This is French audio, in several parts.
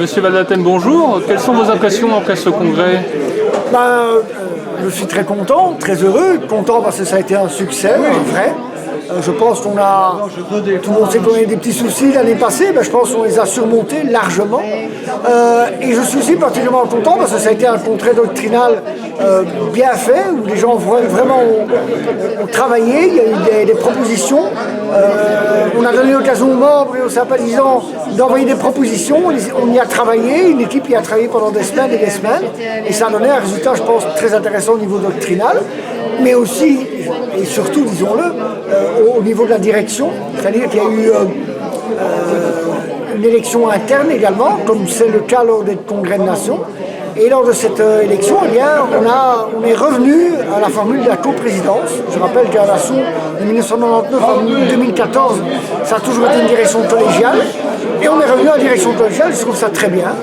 Monsieur Valdaten, bonjour. Quelles sont vos impressions après ce congrès? Je suis très content, très heureux, content parce que ça a été un succès, un vrai. Je pense tout le monde sait qu'on a eu des petits soucis l'année passée, je pense qu'on les a surmontés largement. Et je suis aussi particulièrement content parce que ça a été un congrès doctrinal bien fait, où les gens vraiment ont travaillé, il y a eu des propositions. On a donné l'occasion aux membres et aux sympathisants d'envoyer des propositions, on y a travaillé, une équipe y a travaillé pendant des semaines, et ça a donné un résultat, je pense, très intéressant au niveau doctrinal, mais aussi, et surtout, disons-le, au niveau de la direction, c'est-à-dire qu'il y a eu une élection interne également, comme c'est le cas lors des congrès de nations. Et lors de cette élection, on est revenu à la formule de la coprésidence. Je rappelle qu'à l'assaut de 1999 à 2014, ça a toujours été une direction collégiale. Et on est revenu à la direction collégiale, je trouve ça très bien.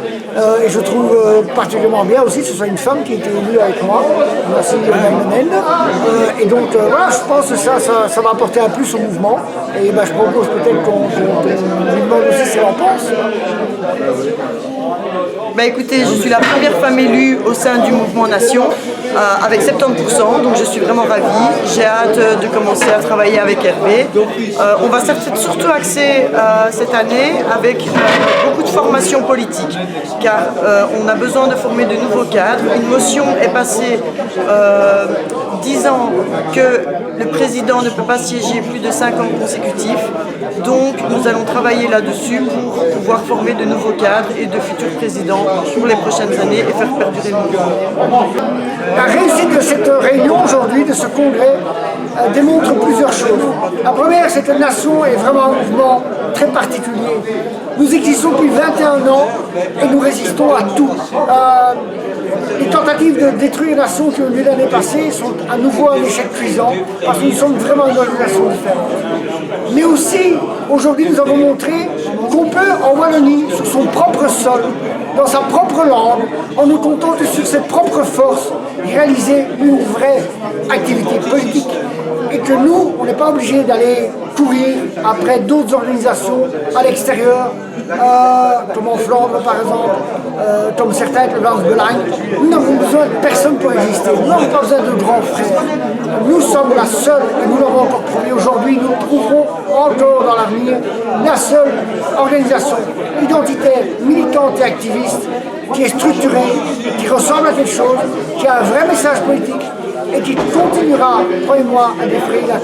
Et je trouve particulièrement bien aussi que ce soit une femme qui a été élue avec moi, merci Mme. Et donc voilà, je pense que ça va apporter un plus au mouvement. Et je propose peut-être qu'on lui demande aussi ce qu'elle en pense. Écoutez, je suis la première femme élue au sein du mouvement Nation, avec 70%, donc je suis vraiment ravie. J'ai hâte de commencer à travailler avec Hervé. On va surtout axer cette année avec beaucoup de formation politique, car on a besoin de former de nouveaux cadres. Une motion est passée disant que le président ne peut pas siéger plus de 5 ans consécutifs, donc nous allons travailler là-dessus pour pouvoir former de nouveaux cadres et de futurs présidents pour les prochaines années et faire perdurer le mouvement. La réussite de cette réunion aujourd'hui, de ce congrès, démontre plusieurs choses. La première, c'est que Nation est vraiment un mouvement très particulier. Nous existons depuis 21 ans et nous résistons à tout. Les tentatives de détruire Nation qui ont eu lieu l'année passée sont à nouveau un échec cuisant parce que nous sommes vraiment une organisation différente. Mais aussi, aujourd'hui, nous avons montré qu'on peut, en Wallonie, sur son propre sol, dans sa propre langue, en nous comptant que sur ses propres forces, réaliser une vraie activité politique. Et que nous, on n'est pas obligé d'aller courir après d'autres organisations à l'extérieur, comme en Flandre par exemple, comme certains de Lance-Belagne. Nous n'avons besoin de personne pour exister, nous n'avons pas besoin de grands frères. Nous sommes la seule, et nous l'avons encore prouvé aujourd'hui, nous trouverons encore dans l'avenir la seule organisation identitaire, militante et activiste qui est structurée, qui ressemble à quelque chose, qui a un vrai message politique et qui continuera, croyez-moi, à défrayer la